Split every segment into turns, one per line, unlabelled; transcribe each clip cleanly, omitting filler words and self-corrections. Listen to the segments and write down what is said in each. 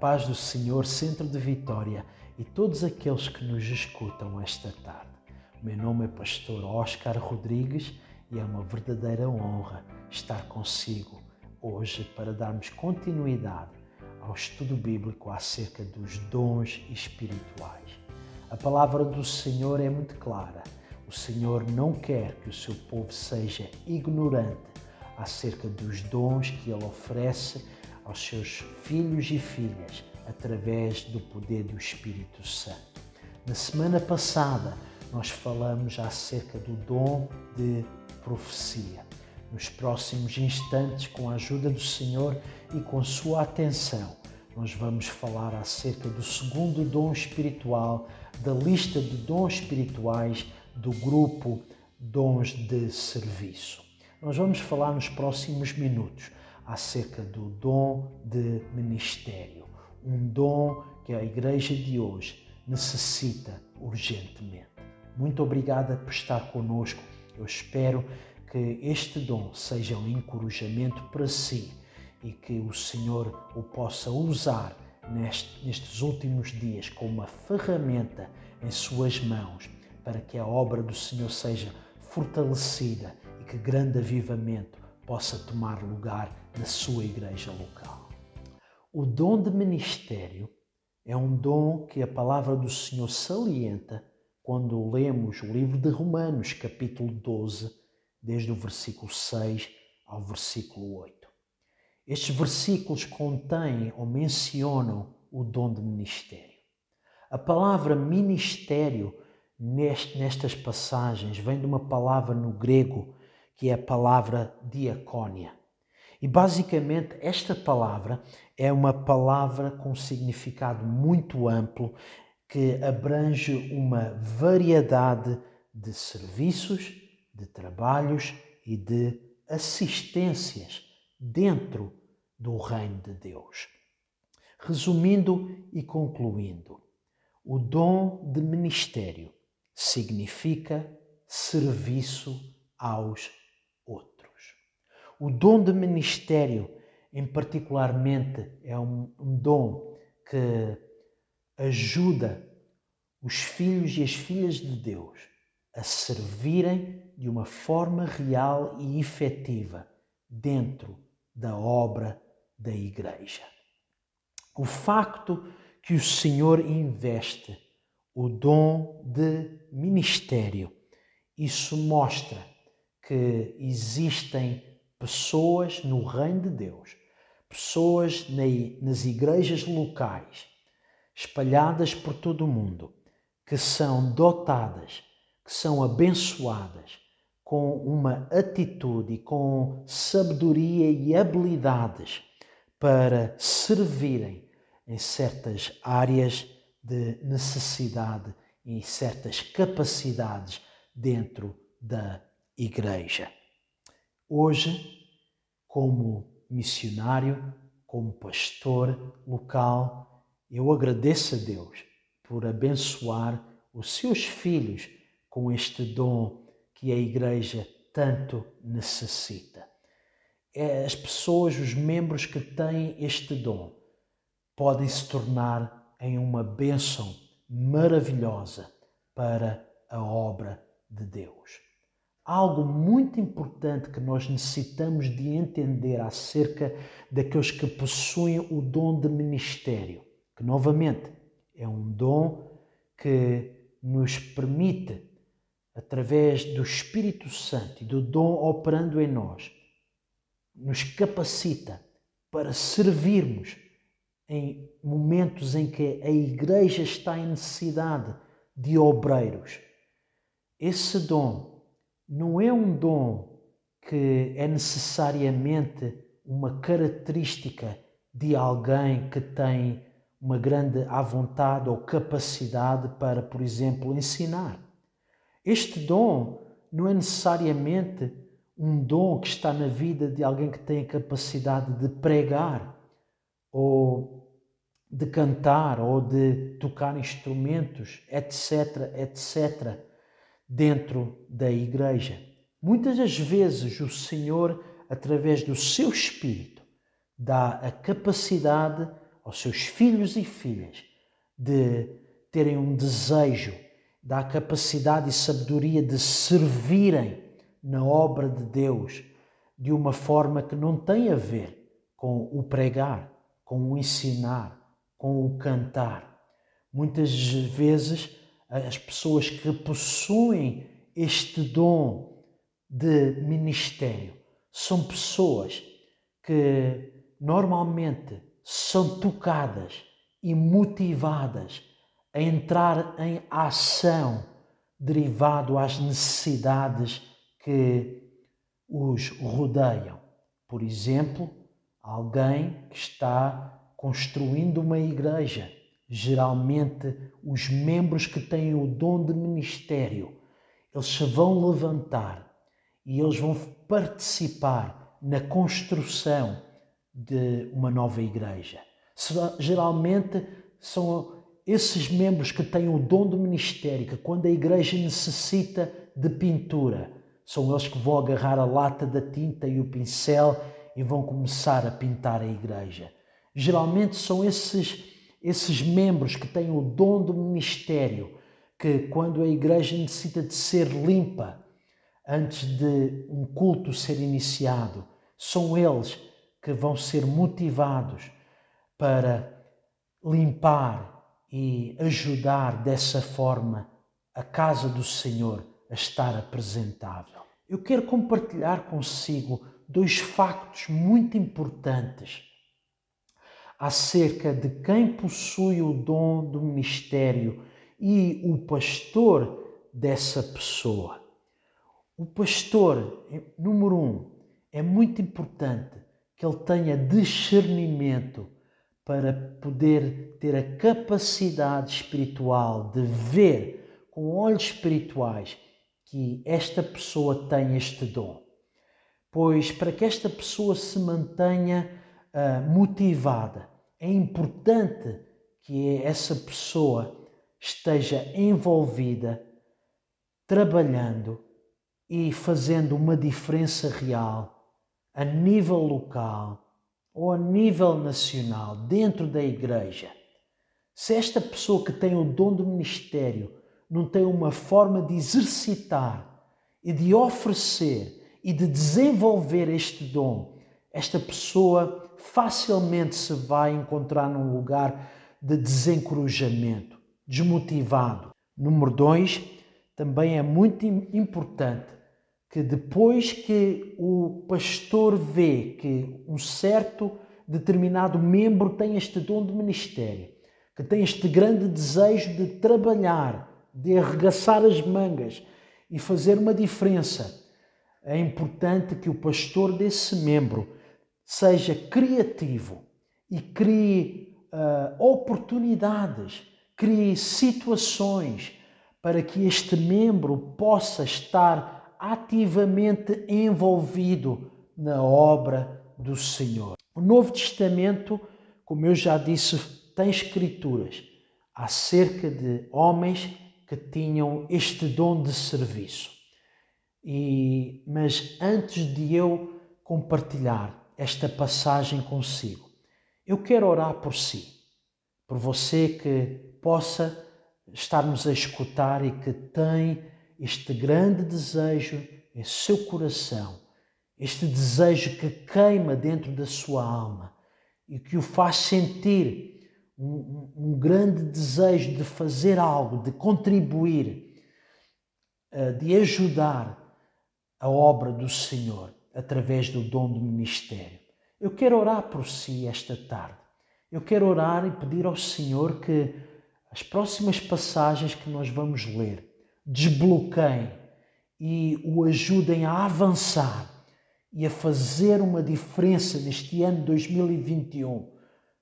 paz do Senhor, Centro de Vitória e todos aqueles que nos escutam esta tarde. O meu nome é Pastor Oscar Rodrigues e é uma verdadeira honra estar consigo hoje para darmos continuidade ao estudo bíblico acerca dos dons espirituais. A palavra do Senhor é muito clara. O Senhor não quer que o seu povo seja ignorante acerca dos dons que Ele oferece aos seus filhos e filhas através do poder do Espírito Santo. Na semana passada, nós falamos acerca do dom de profecia. Nos próximos instantes, com a ajuda do Senhor e com sua atenção, nós vamos falar acerca do segundo dom espiritual, da lista de dons espirituais do grupo Dons de Serviço. Nós vamos falar nos próximos minutos acerca do dom de ministério, um dom que a igreja de hoje necessita urgentemente. Muito obrigada por estar conosco. Eu espero que este dom seja um encorajamento para si e que o Senhor o possa usar nestes últimos dias como uma ferramenta em suas mãos para que a obra do Senhor seja fortalecida e que grande avivamento possa tomar lugar na sua igreja local. O dom de ministério é um dom que a palavra do Senhor salienta quando lemos o livro de Romanos, capítulo 12, desde o versículo 6 ao versículo 8. Estes versículos contêm ou mencionam o dom de ministério. A palavra ministério nestas passagens vem de uma palavra no grego que é a palavra diacónia. E basicamente esta palavra é uma palavra com significado muito amplo que abrange uma variedade de serviços, de trabalhos e de assistências dentro do reino de Deus. Resumindo e concluindo, o dom de ministério significa serviço aos outros. O dom de ministério, em particularmente, é um dom que ajuda os filhos e as filhas de Deus a servirem de uma forma real e efetiva dentro da obra da igreja. O facto que o Senhor investe o dom de ministério, isso mostra que existem pessoas no reino de Deus, pessoas nas igrejas locais, espalhadas por todo o mundo, que são dotadas, que são abençoadas com uma atitude e com sabedoria e habilidades para servirem em certas áreas de necessidade e certas capacidades dentro da igreja. Hoje, como missionário, como pastor local, eu agradeço a Deus por abençoar os seus filhos com este dom que a igreja tanto necessita. As pessoas, os membros que têm este dom, podem se tornar em uma bênção maravilhosa para a obra de Deus. Algo muito importante que nós necessitamos de entender acerca daqueles que possuem o dom de ministério, que novamente é um dom que nos permite, através do Espírito Santo e do dom operando em nós, nos capacita para servirmos em momentos em que a igreja está em necessidade de obreiros. Esse dom não é um dom que é necessariamente uma característica de alguém que tem uma grande vontade ou capacidade para, por exemplo, ensinar. Este dom não é necessariamente um dom que está na vida de alguém que tem a capacidade de pregar ou de cantar ou de tocar instrumentos, etc., etc., dentro da igreja. Muitas das vezes o Senhor, através do seu Espírito, dá a capacidade aos seus filhos e filhas de terem um desejo, da capacidade e sabedoria de servirem na obra de Deus de uma forma que não tem a ver com o pregar, com o ensinar, com o cantar. Muitas vezes as pessoas que possuem este dom de ministério são pessoas que normalmente são tocadas e motivadas a entrar em ação derivado às necessidades que os rodeiam. Por exemplo, alguém que está construindo uma igreja. Geralmente, os membros que têm o dom de ministério, eles se vão levantar e eles vão participar na construção de uma nova igreja. Geralmente, são esses membros que têm o dom do ministério, que quando a igreja necessita de pintura, são eles que vão agarrar a lata da tinta e o pincel e vão começar a pintar a igreja. Geralmente são esses membros que têm o dom do ministério, que quando a igreja necessita de ser limpa, antes de um culto ser iniciado, são eles que vão ser motivados para limpar e ajudar dessa forma a casa do Senhor a estar apresentável. Eu quero compartilhar consigo 2 factos muito importantes acerca de quem possui o dom do ministério e o pastor dessa pessoa. O pastor, número 1, é muito importante que ele tenha discernimento para poder ter a capacidade espiritual de ver com olhos espirituais que esta pessoa tem este dom. Pois para que esta pessoa se mantenha motivada, é importante que essa pessoa esteja envolvida, trabalhando e fazendo uma diferença real a nível local ou a nível nacional, dentro da igreja. Se esta pessoa que tem o dom do ministério não tem uma forma de exercitar e de oferecer e de desenvolver este dom, esta pessoa facilmente se vai encontrar num lugar de desencorajamento, desmotivado. Número 2, também é muito importante que depois que o pastor vê que um certo determinado membro tem este dom de ministério, que tem este grande desejo de trabalhar, de arregaçar as mangas e fazer uma diferença, é importante que o pastor desse membro seja criativo e crie oportunidades, crie situações para que este membro possa estar ativamente envolvido na obra do Senhor. O Novo Testamento, como eu já disse, tem escrituras acerca de homens que tinham este dom de serviço. Mas antes de eu compartilhar esta passagem consigo, eu quero orar por si, por você que possa estar-nos a escutar e que tem este grande desejo em seu coração, este desejo que queima dentro da sua alma e que o faz sentir um grande desejo de fazer algo, de contribuir, de ajudar a obra do Senhor através do dom do ministério. Eu quero orar por si esta tarde. Eu quero orar e pedir ao Senhor que as próximas passagens que nós vamos ler desbloqueiem e o ajudem a avançar e a fazer uma diferença neste ano 2021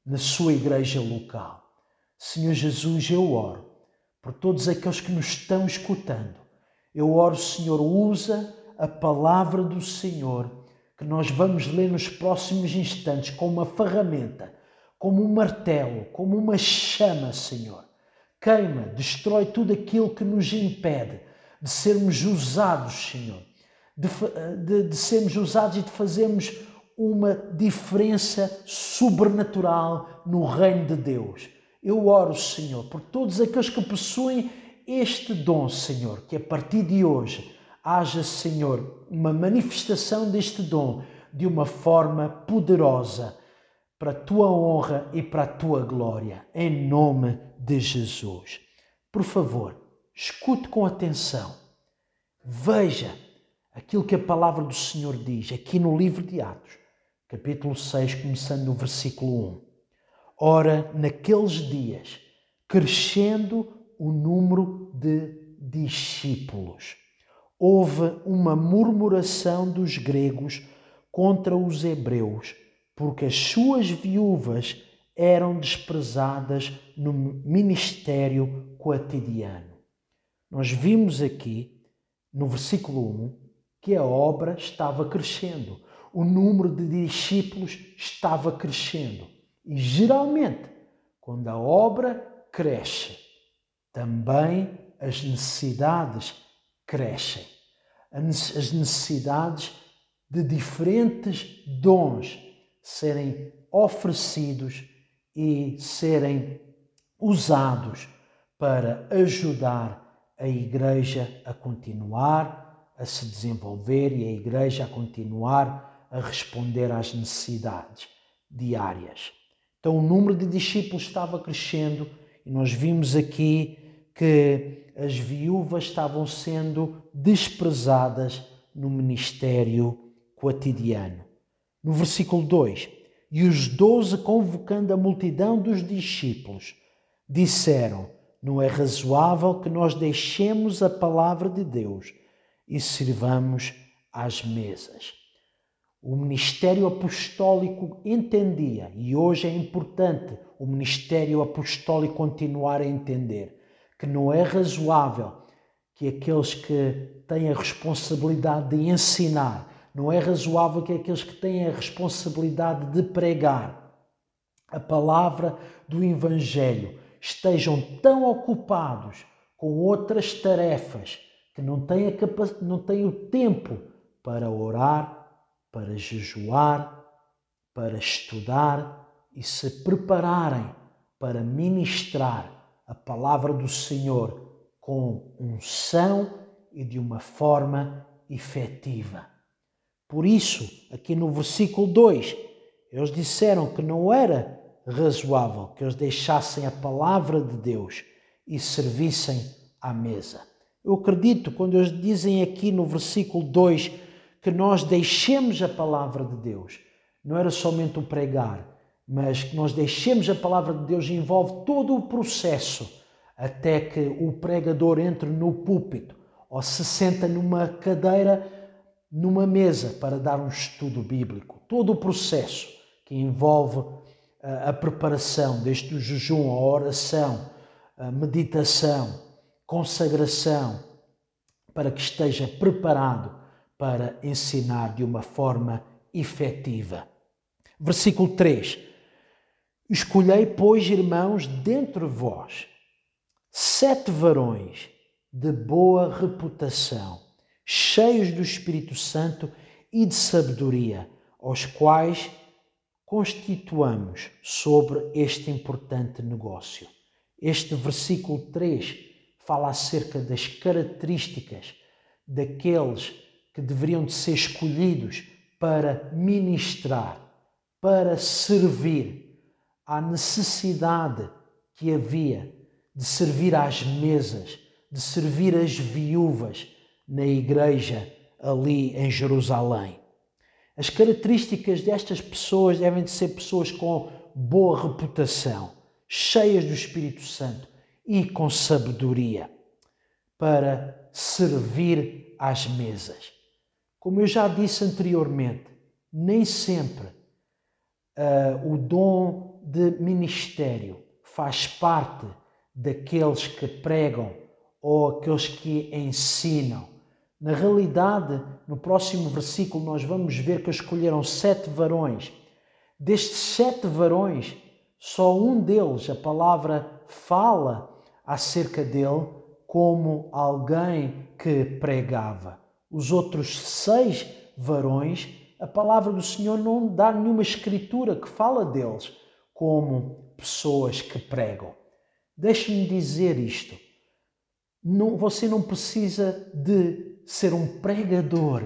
na sua igreja local. Senhor Jesus, eu oro por todos aqueles que nos estão escutando. Eu oro, Senhor, usa a palavra do Senhor que nós vamos ler nos próximos instantes como uma ferramenta, como um martelo, como uma chama, Senhor. Queima, destrói tudo aquilo que nos impede de sermos usados, Senhor, de sermos usados e de fazermos uma diferença sobrenatural no reino de Deus. Eu oro, Senhor, por todos aqueles que possuem este dom, Senhor, que a partir de hoje haja, Senhor, uma manifestação deste dom de uma forma poderosa para a tua honra e para a tua glória, em nome de Jesus. Por favor, escute com atenção. Veja aquilo que a palavra do Senhor diz aqui no livro de Atos, capítulo 6, começando no versículo 1. Ora, naqueles dias, crescendo o número de discípulos, houve uma murmuração dos gregos contra os hebreus, porque as suas viúvas eram desprezadas no ministério cotidiano. Nós vimos aqui, no versículo 1, que a obra estava crescendo, o número de discípulos estava crescendo. E geralmente, quando a obra cresce, também as necessidades crescem. As necessidades de diferentes dons serem oferecidos e serem usados para ajudar a igreja a continuar a se desenvolver e a igreja a continuar a responder às necessidades diárias. Então o número de discípulos estava crescendo e nós vimos aqui que as viúvas estavam sendo desprezadas no ministério cotidiano. No versículo 2, e os 12, convocando a multidão dos discípulos, disseram: não é razoável que nós deixemos a palavra de Deus e sirvamos às mesas. O ministério apostólico entendia, e hoje é importante o ministério apostólico continuar a entender, que não é razoável que aqueles que têm a responsabilidade de ensinar, não é razoável que aqueles que têm a responsabilidade de pregar a palavra do Evangelho estejam tão ocupados com outras tarefas que não têm o tempo para orar, para jejuar, para estudar e se prepararem para ministrar a palavra do Senhor com unção e de uma forma efetiva. Por isso, aqui no versículo 2, eles disseram que não era razoável que eles deixassem a palavra de Deus e servissem à mesa. Eu acredito, quando eles dizem aqui no versículo 2 que nós deixemos a palavra de Deus, não era somente o pregar, mas que nós deixemos a palavra de Deus envolve todo o processo até que o pregador entre no púlpito ou se senta numa cadeira, numa mesa para dar um estudo bíblico. Todo o processo que envolve a preparação, desde o jejum, a oração, a meditação, consagração, para que esteja preparado para ensinar de uma forma efetiva. Versículo 3. Escolhei, pois, irmãos, dentre vós, 7 varões de boa reputação, cheios do Espírito Santo e de sabedoria, aos quais constituamos sobre este importante negócio. Este versículo 3 fala acerca das características daqueles que deveriam de ser escolhidos para ministrar, para servir à necessidade que havia de servir às mesas, de servir as viúvas na igreja ali em Jerusalém. As características destas pessoas devem de ser pessoas com boa reputação, cheias do Espírito Santo e com sabedoria, para servir às mesas. Como eu já disse anteriormente, nem sempre o dom de ministério faz parte daqueles que pregam ou aqueles que ensinam. Na realidade, no próximo versículo nós vamos ver que escolheram 7 varões. Destes 7 varões, só um deles, a palavra fala acerca dele como alguém que pregava. Os outros 6 varões, a palavra do Senhor não dá nenhuma escritura que fala deles como pessoas que pregam. Deixe-me dizer isto. Você não precisa de ser um pregador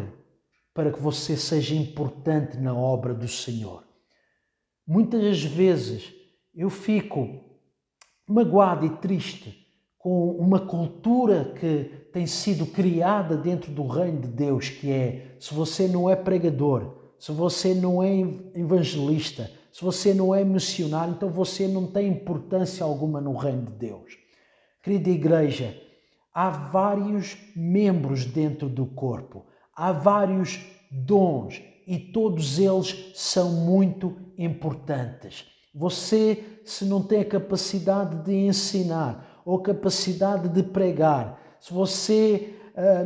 para que você seja importante na obra do Senhor. Muitas vezes eu fico magoado e triste com uma cultura que tem sido criada dentro do reino de Deus, que é: se você não é pregador, se você não é evangelista, se você não é missionário, então você não tem importância alguma no reino de Deus. Querida igreja, há vários membros dentro do corpo, há vários dons e todos eles são muito importantes. Você, se não tem a capacidade de ensinar ou capacidade de pregar, se você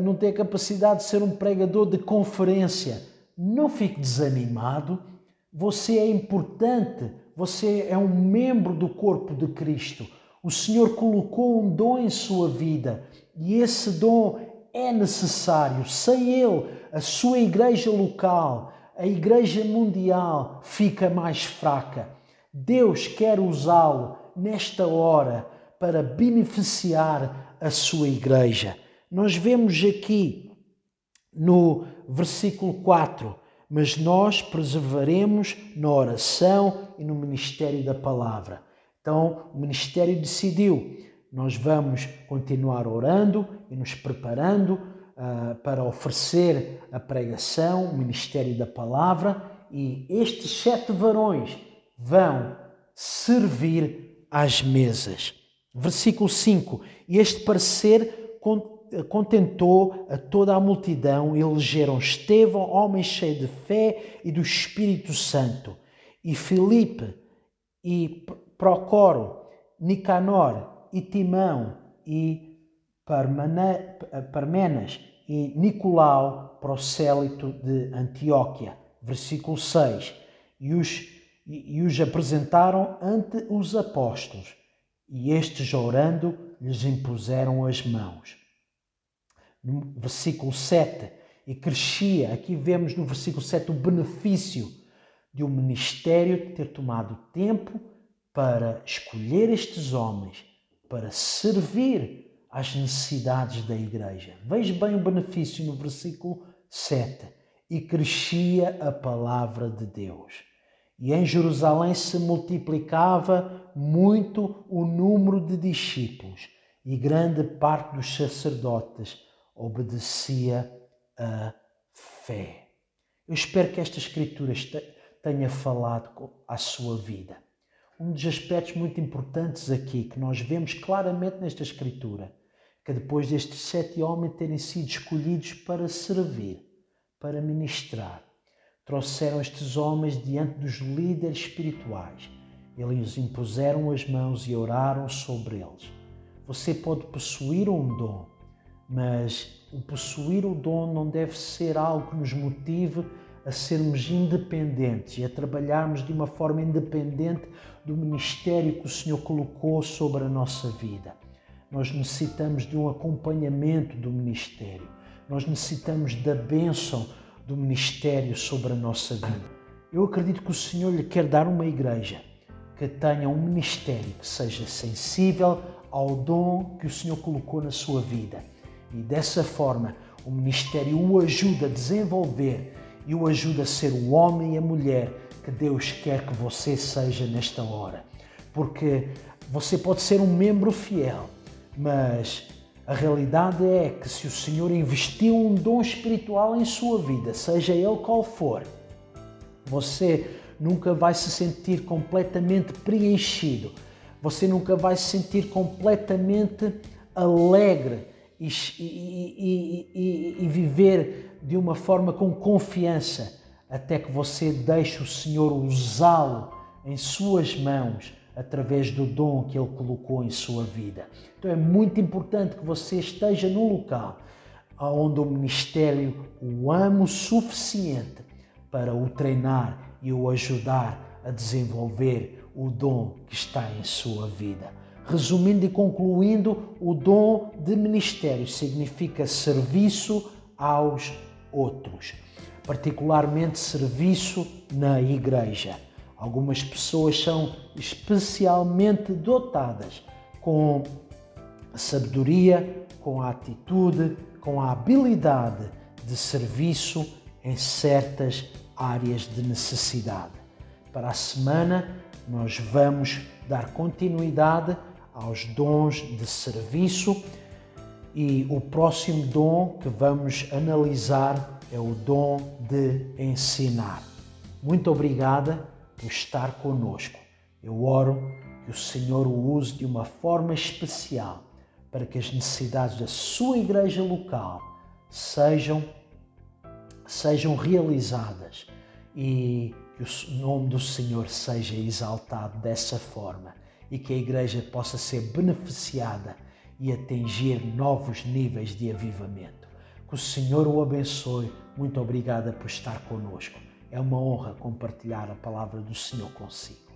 não tem a capacidade de ser um pregador de conferência, não fique desanimado. Você é importante, você é um membro do corpo de Cristo. O Senhor colocou um dom em sua vida e esse dom é necessário. Sem ele, a sua igreja local, a igreja mundial fica mais fraca. Deus quer usá-lo nesta hora para beneficiar a sua igreja. Nós vemos aqui no versículo 4: mas nós perseveremos na oração e no ministério da palavra. Então, o ministério decidiu: nós vamos continuar orando e nos preparando para oferecer a pregação, o ministério da palavra, e estes 7 varões vão servir às mesas. Versículo 5: e este parecer contentou a toda a multidão, e elegeram Estevão, homem cheio de fé e do Espírito Santo, e Filipe, e Procoro, Nicanor, e Timão, e Parmenas, e Nicolau, prosélito de Antioquia. Versículo 6. E os apresentaram ante os apóstolos, e estes, orando, lhes impuseram as mãos. No versículo 7, e crescia, aqui vemos no versículo 7 o benefício de um ministério ter tomado tempo para escolher estes homens, para servir às necessidades da igreja. Veja bem o benefício no versículo 7. E crescia a palavra de Deus. E em Jerusalém se multiplicava muito o número de discípulos, e grande parte dos sacerdotes obedecia à fé. Eu espero que esta escritura tenha falado à sua vida. Um dos aspectos muito importantes aqui, que nós vemos claramente nesta escritura, que depois destes 7 homens terem sido escolhidos para servir, para ministrar, trouxeram estes homens diante dos líderes espirituais. Eles impuseram as mãos e oraram sobre eles. Você pode possuir um dom, mas o possuir o dom não deve ser algo que nos motive a sermos independentes e a trabalharmos de uma forma independente do ministério que o Senhor colocou sobre a nossa vida. Nós necessitamos de um acompanhamento do ministério. Nós necessitamos da bênção do ministério sobre a nossa vida. Eu acredito que o Senhor lhe quer dar uma igreja que tenha um ministério que seja sensível ao dom que o Senhor colocou na sua vida. E dessa forma, o ministério o ajuda a desenvolver e o ajuda a ser o homem e a mulher que Deus quer que você seja nesta hora. Porque você pode ser um membro fiel, mas a realidade é que se o Senhor investiu um dom espiritual em sua vida, seja ele qual for, você nunca vai se sentir completamente preenchido, você nunca vai se sentir completamente alegre e viver de uma forma com confiança, até que você deixe o Senhor usá-lo em suas mãos através do dom que Ele colocou em sua vida. Então é muito importante que você esteja num local onde o ministério o ama o suficiente para o treinar e o ajudar a desenvolver o dom que está em sua vida. Resumindo e concluindo, o dom de ministério significa serviço aos outros. particularmente serviço na igreja. Algumas pessoas são especialmente dotadas com sabedoria, com a atitude, com a habilidade de serviço em certas áreas de necessidade. Para a semana, nós vamos dar continuidade aos dons de serviço e o próximo dom que vamos analisar é o dom de ensinar. Muito obrigada por estar conosco. Eu oro que o Senhor o use de uma forma especial para que as necessidades da sua igreja local sejam realizadas e que o nome do Senhor seja exaltado dessa forma e que a igreja possa ser beneficiada e atingir novos níveis de avivamento. Que o Senhor o abençoe. Muito obrigada por estar conosco. É uma honra compartilhar a palavra do Senhor consigo.